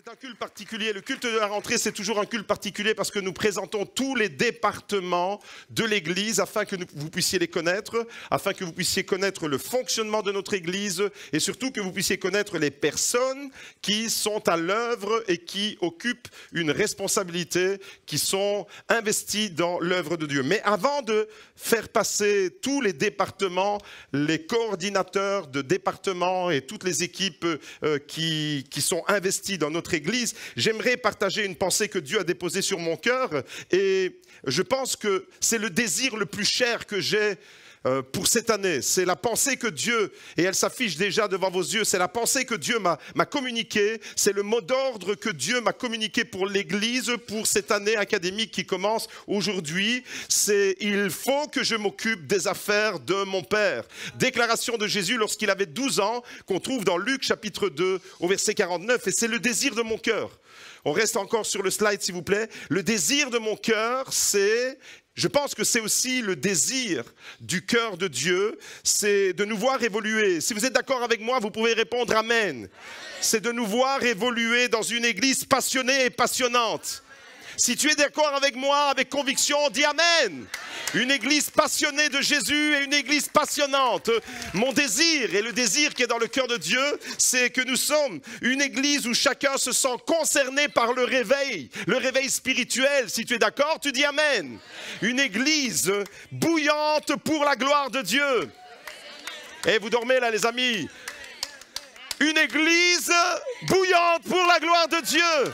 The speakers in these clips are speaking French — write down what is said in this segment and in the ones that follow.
C'est un culte particulier. Le culte de la rentrée, c'est toujours un culte particulier parce que nous présentons tous les départements de l'Église afin que vous puissiez les connaître, afin que vous puissiez connaître le fonctionnement de notre Église et surtout que vous puissiez connaître les personnes qui sont à l'œuvre et qui occupent une responsabilité, qui sont investies dans l'œuvre de Dieu. Mais avant de faire passer tous les départements, les coordinateurs de départements et toutes les équipes qui sont investies dans notre Église, j'aimerais partager une pensée que Dieu a déposée sur mon cœur et je pense que c'est le désir le plus cher que j'ai pour cette année. C'est la pensée que Dieu, et elle s'affiche déjà devant vos yeux, c'est la pensée que Dieu m'a communiquée, c'est le mot d'ordre que Dieu m'a communiqué pour l'Église, pour cette année académique qui commence aujourd'hui, c'est « Il faut que je m'occupe des affaires de mon Père ». Déclaration de Jésus lorsqu'il avait 12 ans, qu'on trouve dans Luc chapitre 2 au verset 49, et c'est le désir de mon cœur. On reste encore sur le slide s'il vous plaît. Le désir de mon cœur, c'est... Je pense que c'est aussi le désir du cœur de Dieu, c'est de nous voir évoluer. Si vous êtes d'accord avec moi, vous pouvez répondre « Amen ». C'est de nous voir évoluer dans une église passionnée et passionnante. Si tu es d'accord avec moi, avec conviction, dis « Amen ». Une église passionnée de Jésus et une église passionnante. Mon désir et le désir qui est dans le cœur de Dieu, c'est que nous sommes une église où chacun se sent concerné par le réveil spirituel. Si tu es d'accord, tu dis Amen. Une église bouillante pour la gloire de Dieu. Et vous dormez là les amis. Une église bouillante pour la gloire de Dieu.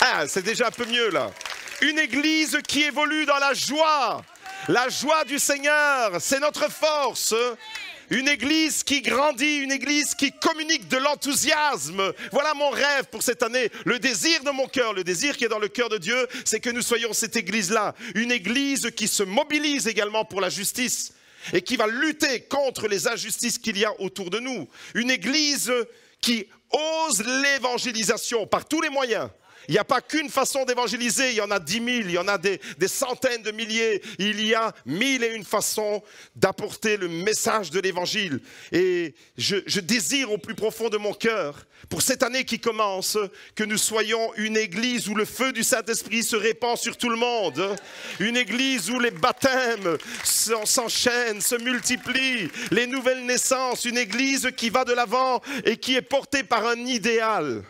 Ah, c'est déjà un peu mieux là. Une église qui évolue dans la joie du Seigneur, c'est notre force. Une église qui grandit, une église qui communique de l'enthousiasme. Voilà mon rêve pour cette année. Le désir de mon cœur, le désir qui est dans le cœur de Dieu, c'est que nous soyons cette église-là. Une église qui se mobilise également pour la justice et qui va lutter contre les injustices qu'il y a autour de nous. Une église qui ose l'évangélisation par tous les moyens. Il n'y a pas qu'une façon d'évangéliser, il y en a 10 000, il y en a des centaines de milliers. Il y a 1001 façons d'apporter le message de l'évangile. Et je désire au plus profond de mon cœur, pour cette année qui commence, que nous soyons une église où le feu du Saint-Esprit se répand sur tout le monde. Une église où les baptêmes s'enchaînent, se multiplient, les nouvelles naissances. Une église qui va de l'avant et qui est portée par un idéal.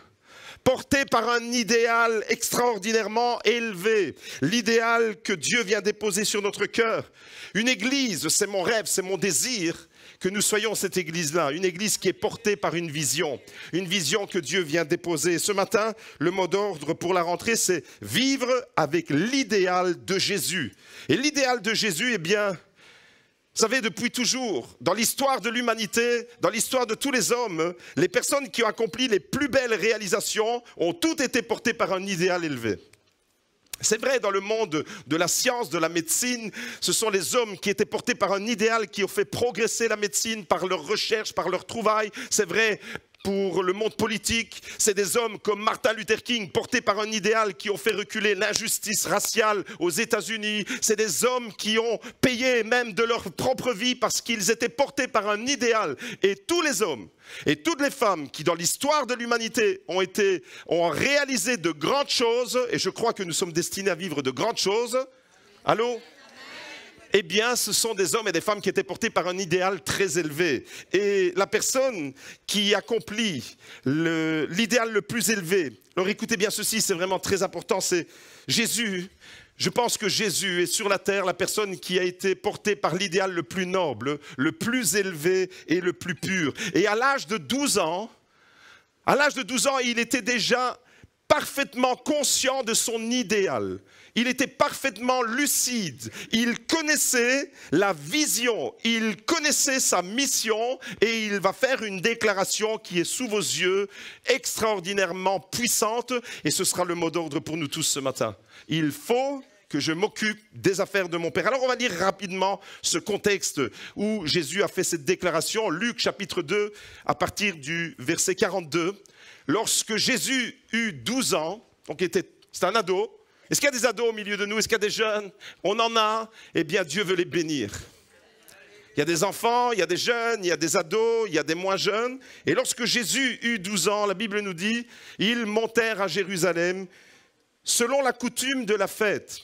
Porté par un idéal extraordinairement élevé, l'idéal que Dieu vient déposer sur notre cœur. Une église, c'est mon rêve, c'est mon désir, que nous soyons cette église-là, une église qui est portée par une vision que Dieu vient déposer. Ce matin, le mot d'ordre pour la rentrée, c'est vivre avec l'idéal de Jésus. Et l'idéal de Jésus, eh bien... Vous savez, depuis toujours, dans l'histoire de l'humanité, dans l'histoire de tous les hommes, les personnes qui ont accompli les plus belles réalisations ont toutes été portées par un idéal élevé. C'est vrai, dans le monde de la science, de la médecine, ce sont les hommes qui étaient portés par un idéal qui ont fait progresser la médecine par leurs recherches, par leurs trouvailles. C'est vrai pour le monde politique, c'est des hommes comme Martin Luther King, portés par un idéal qui ont fait reculer l'injustice raciale aux États-Unis. C'est des hommes qui ont payé même de leur propre vie parce qu'ils étaient portés par un idéal. Et tous les hommes et toutes les femmes qui, dans l'histoire de l'humanité, ont réalisé de grandes choses, et je crois que nous sommes destinés à vivre de grandes choses. Allô ? Eh bien, ce sont des hommes et des femmes qui étaient portés par un idéal très élevé. Et la personne qui accomplit l'idéal le plus élevé, alors écoutez bien ceci, c'est vraiment très important, c'est Jésus. Je pense que Jésus est sur la terre la personne qui a été portée par l'idéal le plus noble, le plus élevé et le plus pur. Et à l'âge de 12 ans, il était déjà parfaitement conscient de son idéal. Il était parfaitement lucide. Il connaissait la vision, il connaissait sa mission et il va faire une déclaration qui est sous vos yeux, extraordinairement puissante. Et ce sera le mot d'ordre pour nous tous ce matin. Il faut que je m'occupe des affaires de mon Père. Alors on va lire rapidement ce contexte où Jésus a fait cette déclaration. Luc chapitre 2, à partir du verset 42. Lorsque Jésus eut 12 ans, donc c'est un ado. Est-ce qu'il y a des ados au milieu de nous? Est-ce qu'il y a des jeunes? On en a. Eh bien, Dieu veut les bénir. Il y a des enfants, il y a des jeunes, il y a des ados, il y a des moins jeunes. Et lorsque Jésus eut 12 ans, la Bible nous dit, ils montèrent à Jérusalem selon la coutume de la fête.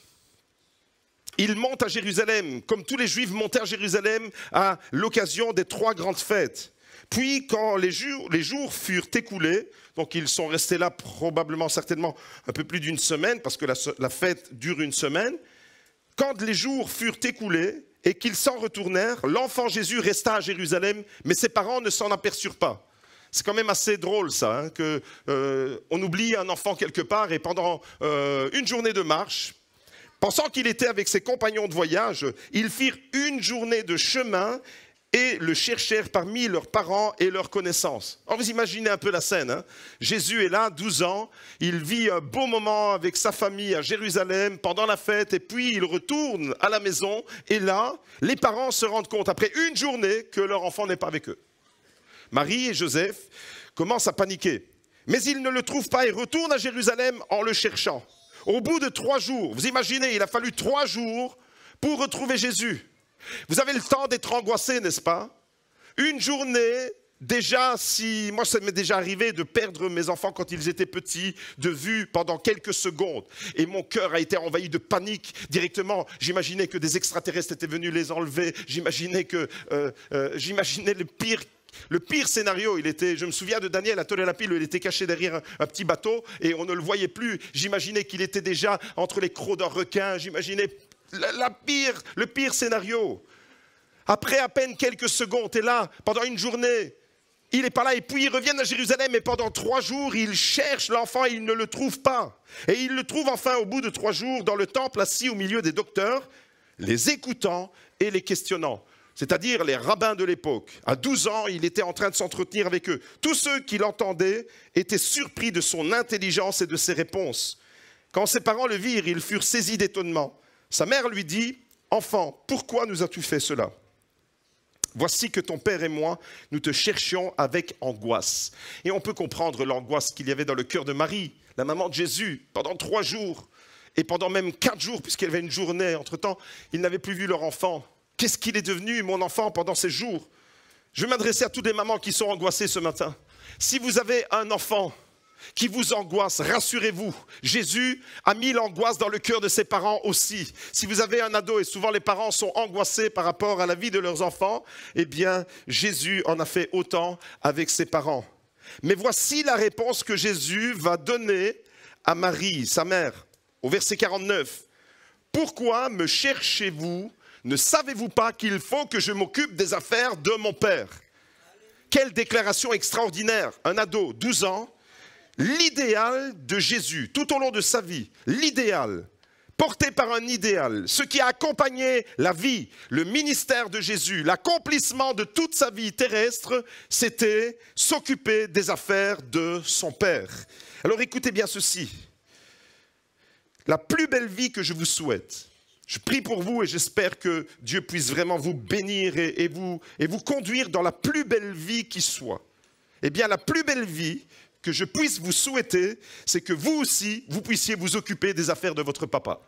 Ils montent à Jérusalem, comme tous les Juifs montaient à Jérusalem à l'occasion des 3 grandes fêtes. Puis, quand les jours furent écoulés, donc ils sont restés là probablement, certainement, un peu plus d'une semaine, parce que la fête dure une semaine. Quand les jours furent écoulés et qu'ils s'en retournèrent, l'enfant Jésus resta à Jérusalem, mais ses parents ne s'en aperçurent pas. C'est quand même assez drôle ça, hein, qu'on oublie un enfant quelque part et pendant une journée de marche, pensant qu'il était avec ses compagnons de voyage, ils firent une journée de chemin et le cherchèrent parmi leurs parents et leurs connaissances. Alors vous imaginez un peu la scène, hein? Jésus est là, 12 ans, il vit un beau moment avec sa famille à Jérusalem pendant la fête, et puis il retourne à la maison, et là, les parents se rendent compte, après une journée, que leur enfant n'est pas avec eux. Marie et Joseph commencent à paniquer, mais ils ne le trouvent pas et retournent à Jérusalem en le cherchant. Au bout de 3 jours, vous imaginez, il a fallu 3 jours pour retrouver Jésus. Vous avez le temps d'être angoissé, n'est-ce pas? Une journée, déjà, moi ça m'est déjà arrivé de perdre mes enfants quand ils étaient petits, de vue pendant quelques secondes. Et mon cœur a été envahi de panique directement. J'imaginais que des extraterrestres étaient venus les enlever. J'imaginais le pire scénario, je me souviens de Daniel à Tonelapil, il était caché derrière un petit bateau et on ne le voyait plus. J'imaginais qu'il était déjà entre les crocs d'un requin. J'imaginais le pire scénario. Après à peine quelques secondes, et là, pendant une journée, il n'est pas là. Et puis ils reviennent à Jérusalem et pendant 3 jours, ils cherchent l'enfant et ils ne le trouvent pas. Et ils le trouvent enfin au bout de 3 jours dans le temple, assis au milieu des docteurs, les écoutant et les questionnant. C'est-à-dire les rabbins de l'époque. À 12 ans, il était en train de s'entretenir avec eux. Tous ceux qui l'entendaient étaient surpris de son intelligence et de ses réponses. Quand ses parents le virent, ils furent saisis d'étonnement. Sa mère lui dit, « Enfant, pourquoi nous as-tu fait cela ? Voici que ton père et moi, nous te cherchions avec angoisse. » Et on peut comprendre l'angoisse qu'il y avait dans le cœur de Marie, la maman de Jésus, pendant 3 jours, et pendant même 4 jours, puisqu'il y avait une journée. Entre-temps, ils n'avaient plus vu leur enfant. Qu'est-ce qu'il est devenu, mon enfant, pendant ces jours? Je vais m'adresser à toutes les mamans qui sont angoissées ce matin. Si vous avez un enfant qui vous angoisse, rassurez-vous, Jésus a mis l'angoisse dans le cœur de ses parents aussi. Si vous avez un ado, et souvent les parents sont angoissés par rapport à la vie de leurs enfants, eh bien, Jésus en a fait autant avec ses parents. Mais voici la réponse que Jésus va donner à Marie, sa mère, au verset 49. « Pourquoi me cherchez-vous ? Ne savez-vous pas qu'il faut que je m'occupe des affaires de mon père ?» Quelle déclaration extraordinaire! Un ado, 12 ans, l'idéal de Jésus, tout au long de sa vie, l'idéal, porté par un idéal, ce qui a accompagné la vie, le ministère de Jésus, l'accomplissement de toute sa vie terrestre, c'était s'occuper des affaires de son père. Alors écoutez bien ceci, la plus belle vie que je vous souhaite, je prie pour vous et j'espère que Dieu puisse vraiment vous bénir et vous conduire dans la plus belle vie qui soit. Eh bien, la plus belle vie que je puisse vous souhaiter, c'est que vous aussi, vous puissiez vous occuper des affaires de votre papa,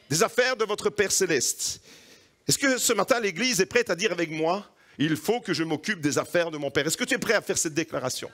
des affaires de votre Père Céleste. Est-ce que ce matin, l'Église est prête à dire avec moi, il faut que je m'occupe des affaires de mon Père? Est-ce que tu es prêt à faire cette déclaration?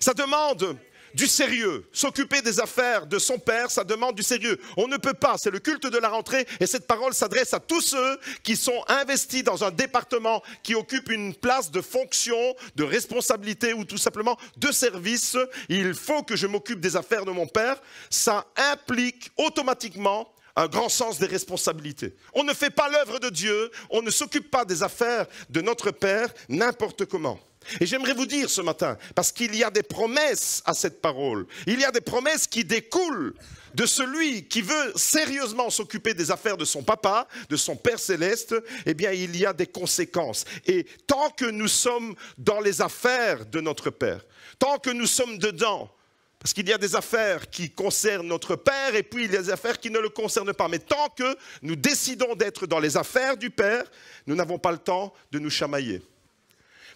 Ça demande du sérieux. S'occuper des affaires de son Père, ça demande du sérieux. On ne peut pas, c'est le culte de la rentrée et cette parole s'adresse à tous ceux qui sont investis dans un département qui occupe une place de fonction, de responsabilité ou tout simplement de service. Il faut que je m'occupe des affaires de mon Père. Ça implique automatiquement un grand sens des responsabilités. On ne fait pas l'œuvre de Dieu, on ne s'occupe pas des affaires de notre Père n'importe comment. Et j'aimerais vous dire ce matin, parce qu'il y a des promesses à cette parole, il y a des promesses qui découlent de celui qui veut sérieusement s'occuper des affaires de son papa, de son Père Céleste, eh bien il y a des conséquences. Et tant que nous sommes dans les affaires de notre Père, tant que nous sommes dedans, parce qu'il y a des affaires qui concernent notre Père et puis il y a des affaires qui ne le concernent pas. Mais tant que nous décidons d'être dans les affaires du Père, nous n'avons pas le temps de nous chamailler.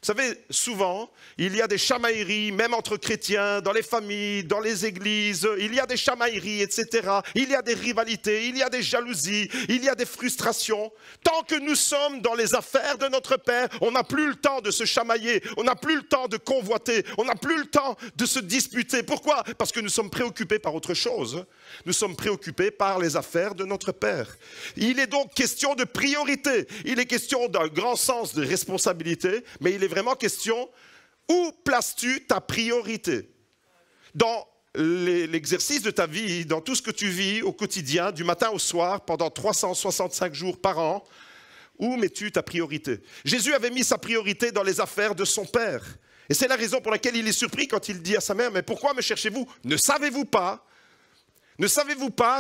Vous savez, souvent, il y a des chamailleries, même entre chrétiens, dans les familles, dans les églises, il y a des chamailleries, etc. Il y a des rivalités, il y a des jalousies, il y a des frustrations. Tant que nous sommes dans les affaires de notre Père, on n'a plus le temps de se chamailler, on n'a plus le temps de convoiter, on n'a plus le temps de se disputer. Pourquoi? Parce que nous sommes préoccupés par autre chose. Nous sommes préoccupés par les affaires de notre Père. Il est donc question de priorité, il est question d'un grand sens de responsabilité, mais il est vraiment question, où places-tu ta priorité? Dans l'exercice de ta vie, dans tout ce que tu vis au quotidien, du matin au soir, pendant 365 jours par an, où mets-tu ta priorité? Jésus avait mis sa priorité dans les affaires de son Père. Et c'est la raison pour laquelle il est surpris quand il dit à sa mère, mais pourquoi me cherchez-vous? Ne savez-vous pas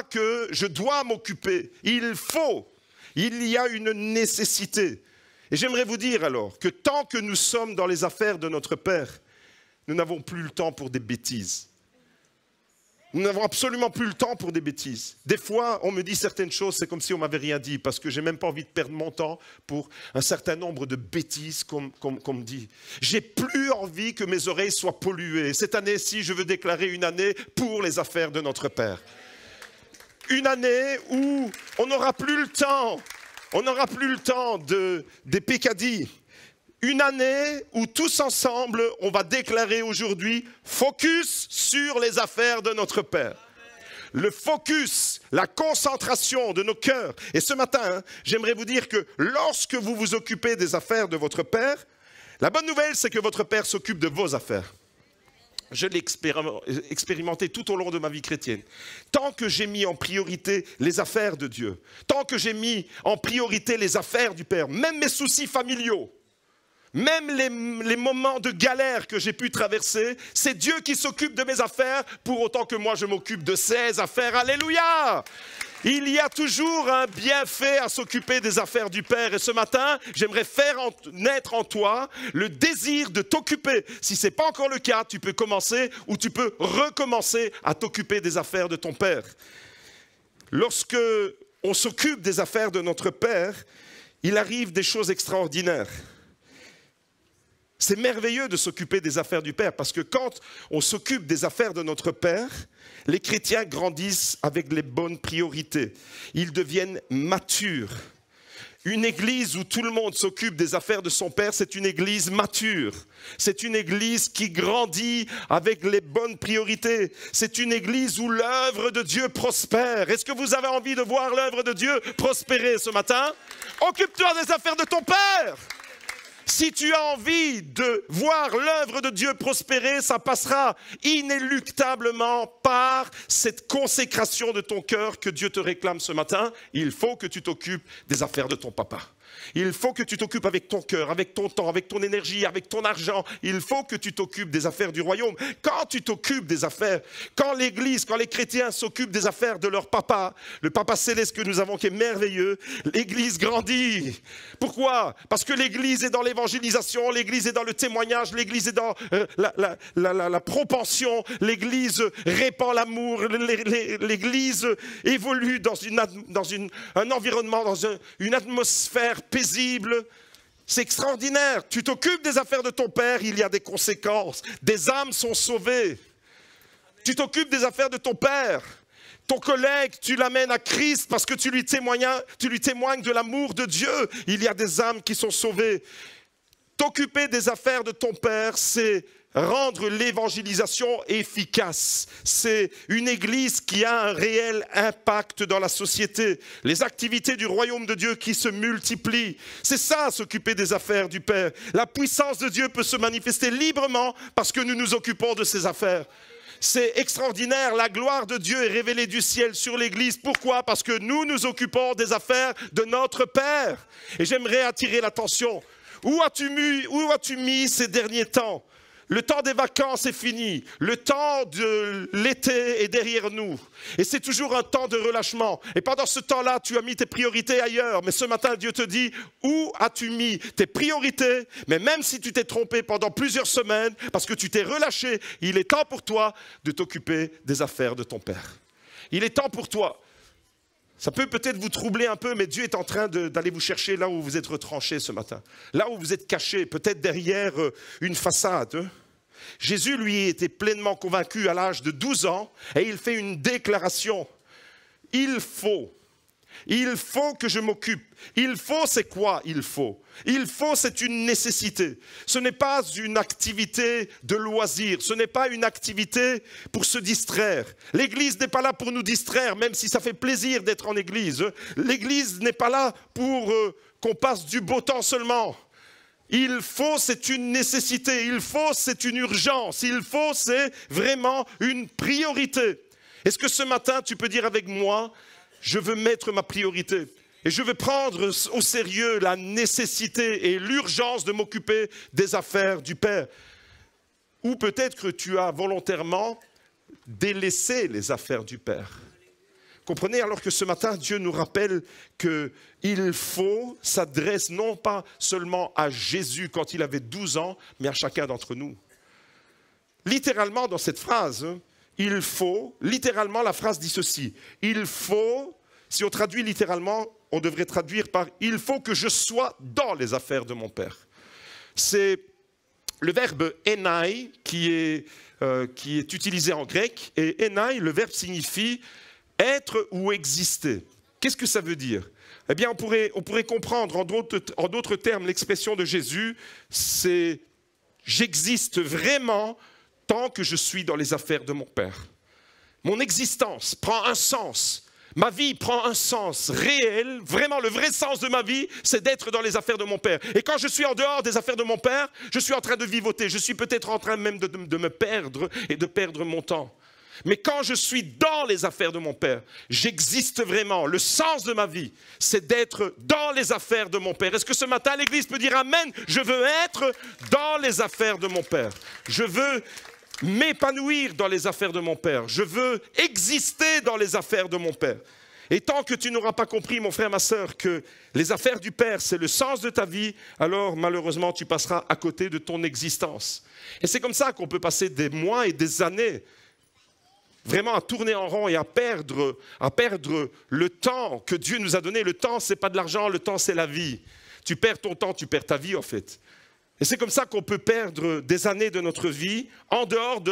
que je dois m'occuper? Il y a une nécessité. Et j'aimerais vous dire alors que tant que nous sommes dans les affaires de notre Père, nous n'avons plus le temps pour des bêtises. Nous n'avons absolument plus le temps pour des bêtises. Des fois, on me dit certaines choses, c'est comme si on m'avait rien dit, parce que j'ai même pas envie de perdre mon temps pour un certain nombre de bêtises qu'on me dit. J'ai plus envie que mes oreilles soient polluées. Cette année-ci, je veux déclarer une année pour les affaires de notre Père. Une année où on n'aura plus le temps. On n'aura plus le temps des pécadilles. Une année où tous ensemble, on va déclarer aujourd'hui focus sur les affaires de notre Père. Le focus, la concentration de nos cœurs. Et ce matin, j'aimerais vous dire que lorsque vous vous occupez des affaires de votre Père, la bonne nouvelle, c'est que votre Père s'occupe de vos affaires. Je l'ai expérimenté tout au long de ma vie chrétienne. Tant que j'ai mis en priorité les affaires de Dieu, tant que j'ai mis en priorité les affaires du Père, même mes soucis familiaux, même les moments de galère que j'ai pu traverser, c'est Dieu qui s'occupe de mes affaires, pour autant que moi je m'occupe de ses affaires. Alléluia! Il y a toujours un bienfait à s'occuper des affaires du Père. Et ce matin, j'aimerais faire naître en toi le désir de t'occuper. Si ce n'est pas encore le cas, tu peux commencer ou tu peux recommencer à t'occuper des affaires de ton Père. Lorsque on s'occupe des affaires de notre Père, il arrive des choses extraordinaires. C'est merveilleux de s'occuper des affaires du Père, parce que quand on s'occupe des affaires de notre Père, les chrétiens grandissent avec les bonnes priorités. Ils deviennent matures. Une église où tout le monde s'occupe des affaires de son Père, c'est une église mature. C'est une église qui grandit avec les bonnes priorités. C'est une église où l'œuvre de Dieu prospère. Est-ce que vous avez envie de voir l'œuvre de Dieu prospérer ce matin? Occupe-toi des affaires de ton Père. Si tu as envie de voir l'œuvre de Dieu prospérer, ça passera inéluctablement par cette consécration de ton cœur que Dieu te réclame ce matin. Il faut que tu t'occupes des affaires de ton papa. Il faut que tu t'occupes avec ton cœur, avec ton temps, avec ton énergie, avec ton argent. Il faut que tu t'occupes des affaires du royaume. Quand tu t'occupes des affaires, quand l'Église, quand les chrétiens s'occupent des affaires de leur papa, le papa céleste que nous avons qui est merveilleux, l'Église grandit. Pourquoi? Parce que l'Église est dans l'évangélisation, l'Église est dans le témoignage, l'Église est dans la propension, l'Église répand l'amour, l'Église évolue dans un environnement, dans une atmosphère paisible. C'est extraordinaire. Tu t'occupes des affaires de ton Père, il y a des conséquences. Des âmes sont sauvées. Tu t'occupes des affaires de ton Père. Ton collègue, tu l'amènes à Christ parce que tu lui témoignes de l'amour de Dieu. Il y a des âmes qui sont sauvées. T'occuper des affaires de ton Père, c'est rendre l'évangélisation efficace. C'est une église qui a un réel impact dans la société. Les activités du royaume de Dieu qui se multiplient. C'est ça, s'occuper des affaires du Père. La puissance de Dieu peut se manifester librement parce que nous nous occupons de ses affaires. C'est extraordinaire, la gloire de Dieu est révélée du ciel sur l'Église. Pourquoi? Parce que nous nous occupons des affaires de notre Père. Et j'aimerais attirer l'attention. Où as-tu mis ces derniers temps? Le temps des vacances est fini. Le temps de l'été est derrière nous. Et c'est toujours un temps de relâchement. Et pendant ce temps-là, tu as mis tes priorités ailleurs. Mais ce matin, Dieu te dit, où as-tu mis tes priorités? Mais même si tu t'es trompé pendant plusieurs semaines, parce que tu t'es relâché, il est temps pour toi de t'occuper des affaires de ton Père. Il est temps pour toi Ça peut peut-être vous troubler un peu, mais Dieu est en train d'aller vous chercher là où vous êtes retranchés ce matin. Là où vous êtes cachés, peut-être derrière une façade. Jésus, lui, était pleinement convaincu à l'âge de 12 ans et il fait une déclaration. Il faut que je m'occupe. Il faut, c'est quoi il faut? Il faut, c'est une nécessité. Ce n'est pas une activité de loisir. Ce n'est pas une activité pour se distraire. L'église n'est pas là pour nous distraire, même si ça fait plaisir d'être en église. L'église n'est pas là pour qu'on passe du beau temps seulement. Il faut, c'est une nécessité. Il faut, c'est une urgence. Il faut, c'est vraiment une priorité. Est-ce que ce matin, tu peux dire avec moi, je veux mettre ma priorité et je veux prendre au sérieux la nécessité et l'urgence de m'occuper des affaires du Père. Ou peut-être que tu as volontairement délaissé les affaires du Père. Comprenez, alors que ce matin, Dieu nous rappelle qu'il faut s'adresse non pas seulement à Jésus quand il avait 12 ans, mais à chacun d'entre nous. Littéralement, dans cette phrase, il faut, littéralement, la phrase dit ceci. Il faut, si on traduit littéralement, on devrait traduire par « il faut que je sois dans les affaires de mon Père ». C'est le verbe « enai » qui est utilisé en grec. Et « enai », le verbe signifie « être ou exister ». Qu'est-ce que ça veut dire? Eh bien, on pourrait comprendre en d'autres termes l'expression de Jésus, c'est « j'existe vraiment » tant que je suis dans les affaires de mon Père. Mon existence prend un sens. Ma vie prend un sens réel. Vraiment, le vrai sens de ma vie, c'est d'être dans les affaires de mon Père. Et quand je suis en dehors des affaires de mon Père, je suis en train de vivoter. Je suis peut-être en train même de me perdre et de perdre mon temps. Mais quand je suis dans les affaires de mon Père, j'existe vraiment. Le sens de ma vie, c'est d'être dans les affaires de mon Père. Est-ce que ce matin, l'Église peut dire Amen? Je veux être dans les affaires de mon Père. Je veux m'épanouir dans les affaires de mon Père. Je veux exister dans les affaires de mon Père. Et tant que tu n'auras pas compris, mon frère, ma sœur, que les affaires du Père, c'est le sens de ta vie, alors malheureusement, tu passeras à côté de ton existence. Et c'est comme ça qu'on peut passer des mois et des années vraiment à tourner en rond et à perdre le temps que Dieu nous a donné. Le temps, ce n'est pas de l'argent, le temps, c'est la vie. Tu perds ton temps, tu perds ta vie, en fait. Et c'est comme ça qu'on peut perdre des années de notre vie en dehors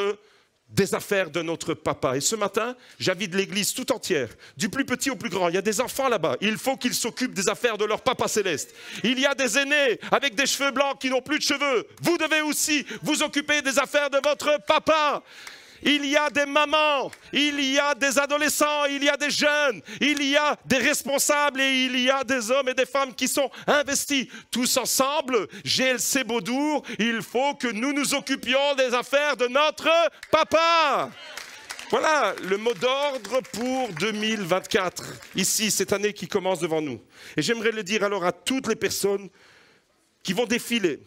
des affaires de notre papa. Et ce matin, j'invite l'Église tout entière, du plus petit au plus grand. Il y a des enfants là-bas. Il faut qu'ils s'occupent des affaires de leur papa céleste. Il y a des aînés avec des cheveux blancs qui n'ont plus de cheveux. Vous devez aussi vous occuper des affaires de votre papa. Il y a des mamans, il y a des adolescents, il y a des jeunes, il y a des responsables et il y a des hommes et des femmes qui sont investis. Tous ensemble, GLC Beaudour, il faut que nous nous occupions des affaires de notre papa. Voilà le mot d'ordre pour 2024, ici, cette année qui commence devant nous. Et j'aimerais le dire alors à toutes les personnes qui vont défiler.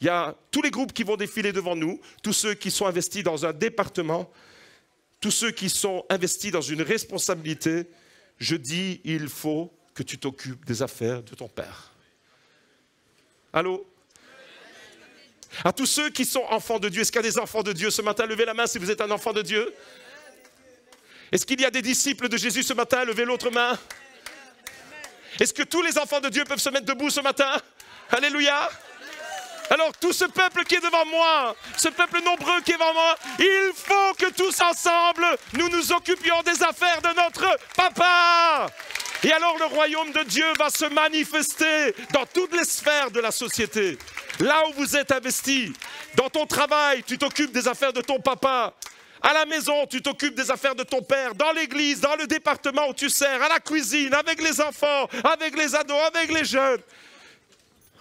Il y a tous les groupes qui vont défiler devant nous, tous ceux qui sont investis dans un département, tous ceux qui sont investis dans une responsabilité. Je dis, il faut que tu t'occupes des affaires de ton Père. Allô? À tous ceux qui sont enfants de Dieu, est-ce qu'il y a des enfants de Dieu ce matin? Levez la main si vous êtes un enfant de Dieu. Est-ce qu'il y a des disciples de Jésus ce matin? Levez l'autre main. Est-ce que tous les enfants de Dieu peuvent se mettre debout ce matin? Alléluia. Alors tout ce peuple qui est devant moi, ce peuple nombreux qui est devant moi, il faut que tous ensemble, nous nous occupions des affaires de notre papa. Et alors le royaume de Dieu va se manifester dans toutes les sphères de la société. Là où vous êtes investis, dans ton travail, tu t'occupes des affaires de ton papa. À la maison, tu t'occupes des affaires de ton père. Dans l'église, dans le département où tu sers, à la cuisine, avec les enfants, avec les ados, avec les jeunes.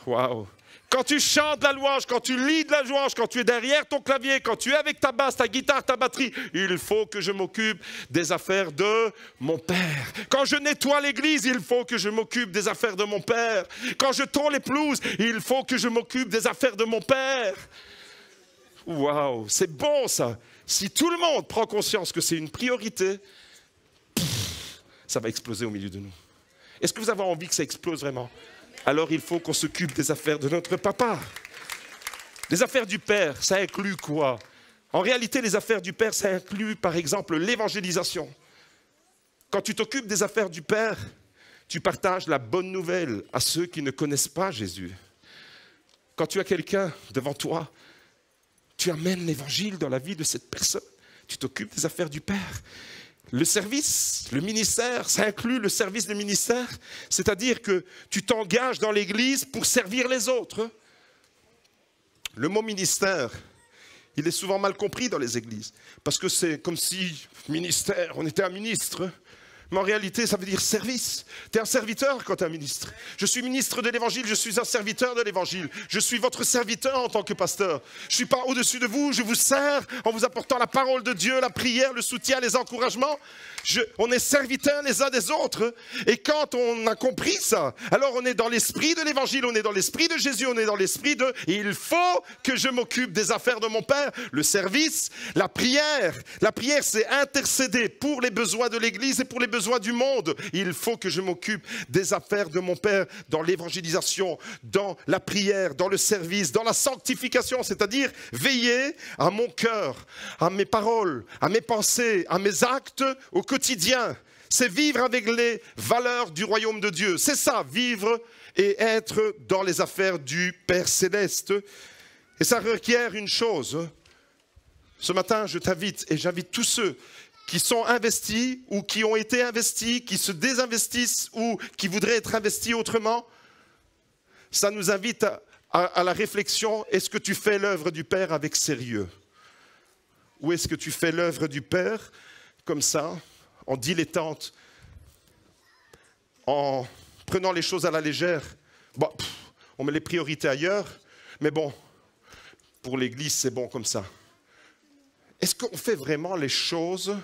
Waouh! Quand tu chantes la louange, quand tu lis de la louange, quand tu es derrière ton clavier, quand tu es avec ta basse, ta guitare, ta batterie, il faut que je m'occupe des affaires de mon Père. Quand je nettoie l'église, il faut que je m'occupe des affaires de mon Père. Quand je tond les pelouses, il faut que je m'occupe des affaires de mon Père. Waouh, c'est bon ça. Si tout le monde prend conscience que c'est une priorité, ça va exploser au milieu de nous. Est-ce que vous avez envie que ça explose vraiment? Alors il faut qu'on s'occupe des affaires de notre papa. Les affaires du Père, ça inclut quoi? En réalité, les affaires du Père, ça inclut par exemple l'évangélisation. Quand tu t'occupes des affaires du Père, tu partages la bonne nouvelle à ceux qui ne connaissent pas Jésus. Quand tu as quelqu'un devant toi, tu amènes l'évangile dans la vie de cette personne. Tu t'occupes des affaires du Père. Le service, le ministère, ça inclut le service du ministère, c'est-à-dire que tu t'engages dans l'Église pour servir les autres. Le mot ministère, il est souvent mal compris dans les églises, parce que c'est comme si, ministère, on était un ministre. Mais en réalité, ça veut dire service. Tu es un serviteur quand tu es un ministre. Je suis ministre de l'Évangile, je suis un serviteur de l'Évangile. Je suis votre serviteur en tant que pasteur. Je ne suis pas au-dessus de vous, je vous sers en vous apportant la parole de Dieu, la prière, le soutien, les encouragements. On est serviteurs les uns des autres. Et quand on a compris ça, alors on est dans l'esprit de l'Évangile, on est dans l'esprit de Jésus, on est dans l'esprit de « il faut que je m'occupe des affaires de mon Père ». Le service, la prière. La prière, c'est intercéder pour les besoins de l'Église et pour les besoins du monde. Il faut que je m'occupe des affaires de mon Père dans l'évangélisation, dans la prière, dans le service, dans la sanctification, c'est-à-dire veiller à mon cœur, à mes paroles, à mes pensées, à mes actes au quotidien. C'est vivre avec les valeurs du royaume de Dieu. C'est ça, vivre et être dans les affaires du Père Céleste. Et ça requiert une chose. Ce matin, je t'invite et j'invite tous ceux qui sont investis ou qui ont été investis, qui se désinvestissent ou qui voudraient être investis autrement. Ça nous invite à la réflexion. Est-ce que tu fais l'œuvre du Père avec sérieux? Ou est-ce que tu fais l'œuvre du Père comme ça, en dilettante, en prenant les choses à la légère? Bon, on met les priorités ailleurs, mais bon, pour l'Église, c'est bon comme ça. Est-ce qu'on fait vraiment les choses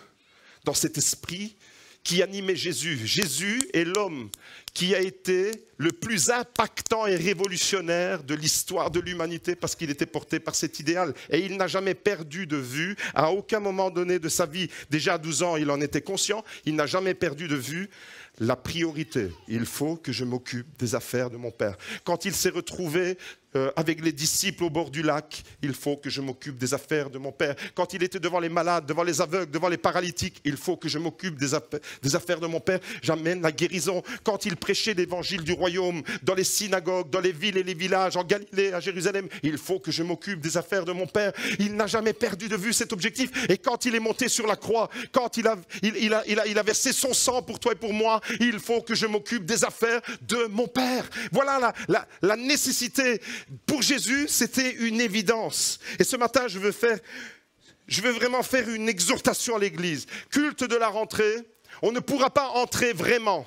dans cet esprit qui animait Jésus? Jésus est l'homme qui a été le plus impactant et révolutionnaire de l'histoire de l'humanité parce qu'il était porté par cet idéal. Et il n'a jamais perdu de vue, à aucun moment donné de sa vie, déjà à 12 ans, il en était conscient, il n'a jamais perdu de vue la priorité. Il faut que je m'occupe des affaires de mon Père. Quand il s'est retrouvé avec les disciples au bord du lac, il faut que je m'occupe des affaires de mon Père. Quand il était devant les malades, devant les aveugles, devant les paralytiques, il faut que je m'occupe des affaires de mon Père. J'amène la guérison. Quand il prêchait l'évangile du royaume dans les synagogues, dans les villes et les villages, en Galilée, à Jérusalem, il faut que je m'occupe des affaires de mon Père. Il n'a jamais perdu de vue cet objectif. Et quand il est monté sur la croix, quand il a versé son sang pour toi et pour moi, il faut que je m'occupe des affaires de mon Père. Voilà la nécessité. Pour Jésus, c'était une évidence. Et ce matin, je veux vraiment faire une exhortation à l'Église. Culte de la rentrée, on ne pourra pas entrer vraiment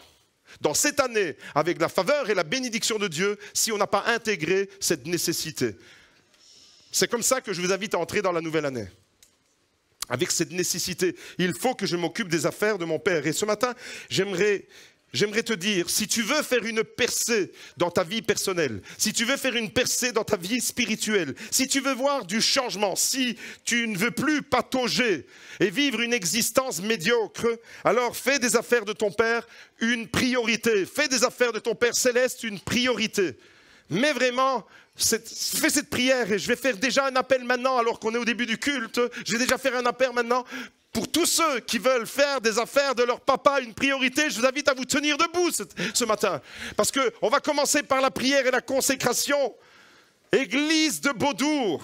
dans cette année avec la faveur et la bénédiction de Dieu si on n'a pas intégré cette nécessité. C'est comme ça que je vous invite à entrer dans la nouvelle année. Avec cette nécessité, il faut que je m'occupe des affaires de mon Père. Et ce matin, j'aimerais te dire, si tu veux faire une percée dans ta vie personnelle, si tu veux faire une percée dans ta vie spirituelle, si tu veux voir du changement, si tu ne veux plus patauger et vivre une existence médiocre, alors fais des affaires de ton Père une priorité. Fais des affaires de ton Père Céleste une priorité. Mais vraiment, fais cette prière et je vais faire déjà un appel maintenant alors qu'on est au début du culte. Je vais déjà faire un appel maintenant. Pour tous ceux qui veulent faire des affaires de leur papa une priorité, je vous invite à vous tenir debout ce matin. Parce qu'on va commencer par la prière et la consécration. Église de Beaudour,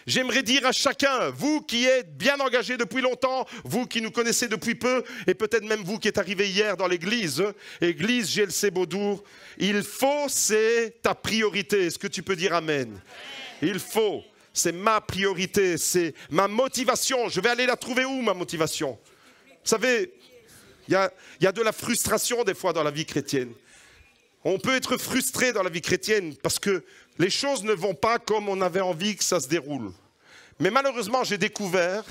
j'aimerais dire à chacun, vous qui êtes bien engagés depuis longtemps, vous qui nous connaissez depuis peu, et peut-être même vous qui êtes arrivés hier dans l'église, Église GLC Beaudour, il faut, c'est ta priorité. Est-ce que tu peux dire amen? Il faut. C'est ma priorité, c'est ma motivation. Je vais aller la trouver où, ma motivation? Vous savez, il y a de la frustration des fois dans la vie chrétienne. On peut être frustré dans la vie chrétienne parce que les choses ne vont pas comme on avait envie que ça se déroule. Mais malheureusement, j'ai découvert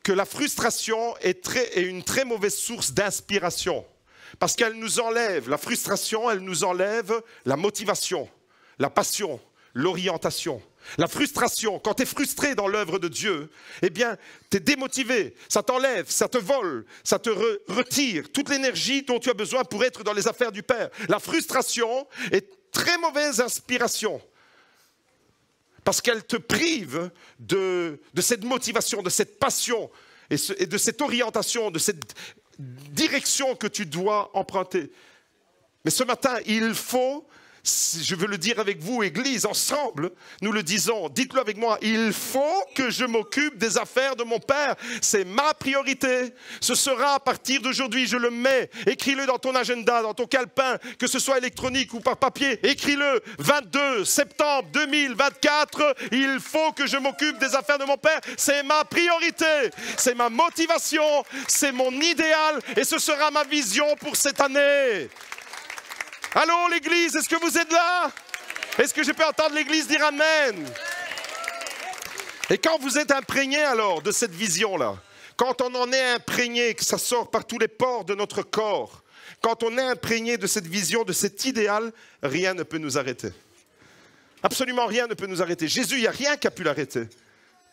que la frustration est une très mauvaise source d'inspiration. Parce qu'elle nous enlève, la frustration, elle nous enlève la motivation, la passion, l'orientation. La frustration, quand tu es frustré dans l'œuvre de Dieu, eh bien, tu es démotivé, ça t'enlève, ça te vole, ça te retire toute l'énergie dont tu as besoin pour être dans les affaires du Père. La frustration est très mauvaise inspiration parce qu'elle te prive de cette motivation, de cette passion et de cette orientation, de cette direction que tu dois emprunter. Mais ce matin, il faut, je veux le dire avec vous, Église, ensemble, nous le disons, dites-le avec moi, il faut que je m'occupe des affaires de mon Père. C'est ma priorité. Ce sera à partir d'aujourd'hui, je le mets. Écris-le dans ton agenda, dans ton calepin, que ce soit électronique ou par papier. Écris-le, 22 septembre 2024, il faut que je m'occupe des affaires de mon Père. C'est ma priorité, c'est ma motivation, c'est mon idéal et ce sera ma vision pour cette année. Allô l'église, est-ce que vous êtes là? Est-ce que je peux entendre l'église dire amen? Et quand vous êtes imprégné alors de cette vision-là, quand on en est imprégné, que ça sort par tous les pores de notre corps, quand on est imprégné de cette vision, de cet idéal, rien ne peut nous arrêter. Absolument rien ne peut nous arrêter. Jésus, il n'y a rien qui a pu l'arrêter.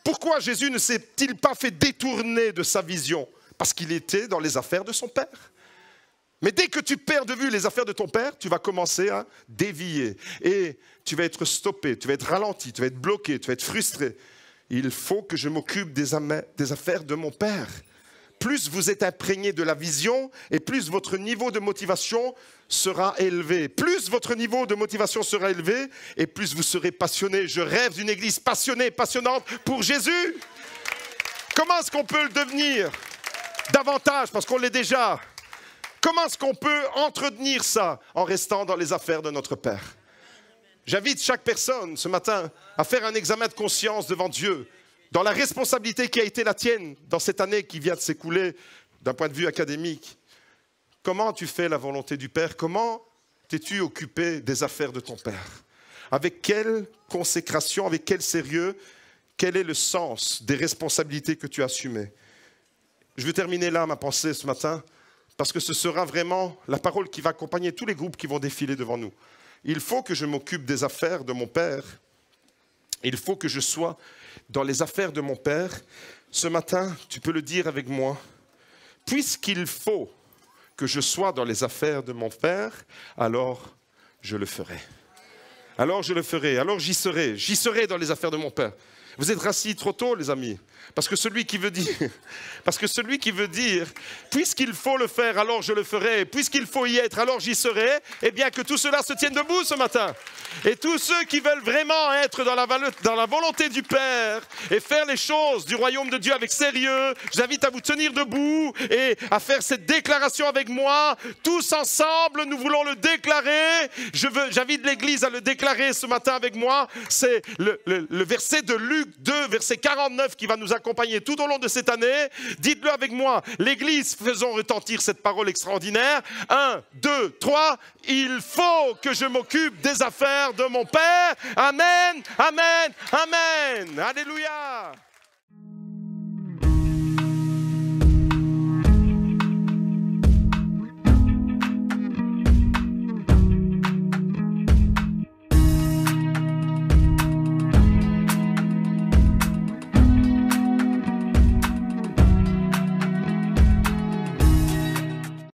Pourquoi Jésus ne s'est-il pas fait détourner de sa vision? Parce qu'il était dans les affaires de son Père. Mais dès que tu perds de vue les affaires de ton Père, tu vas commencer à dévier. Et tu vas être stoppé, tu vas être ralenti, tu vas être bloqué, tu vas être frustré. Il faut que je m'occupe des affaires de mon Père. Plus vous êtes imprégné de la vision et plus votre niveau de motivation sera élevé. Plus votre niveau de motivation sera élevé et plus vous serez passionné. Je rêve d'une église passionnée, passionnante pour Jésus. Comment est-ce qu'on peut le devenir davantage? Parce qu'on l'est déjà. Comment est-ce qu'on peut entretenir ça en restant dans les affaires de notre Père? J'invite chaque personne ce matin à faire un examen de conscience devant Dieu, dans la responsabilité qui a été la tienne dans cette année qui vient de s'écouler d'un point de vue académique. Comment tu fais la volonté du Père? Comment t'es-tu occupé des affaires de ton Père? Avec quelle consécration, avec quel sérieux, quel est le sens des responsabilités que tu as assumées? Je vais terminer là ma pensée ce matin. Parce que ce sera vraiment la parole qui va accompagner tous les groupes qui vont défiler devant nous. Il faut que je m'occupe des affaires de mon Père. Il faut que je sois dans les affaires de mon Père. Ce matin, tu peux le dire avec moi. Puisqu'il faut que je sois dans les affaires de mon Père, alors je le ferai. Alors je le ferai, alors j'y serai dans les affaires de mon Père. Vous êtes rassis trop tôt, les amis. Parce que celui qui veut dire, puisqu'il faut le faire, alors je le ferai. Puisqu'il faut y être, alors j'y serai. Eh bien, que tout cela se tienne debout ce matin. Et tous ceux qui veulent vraiment être dans la volonté du Père et faire les choses du royaume de Dieu avec sérieux, je vous invite à vous tenir debout et à faire cette déclaration avec moi. Tous ensemble, nous voulons le déclarer. J'invite l'Église à le déclarer ce matin avec moi. C'est le verset de Luc 2, verset 49 qui va nous accompagner tout au long de cette année. Dites-le avec moi. L'Église, faisons retentir cette parole extraordinaire. 1, 2, 3. Il faut que je m'occupe des affaires de mon Père. Amen, amen, amen. Alléluia.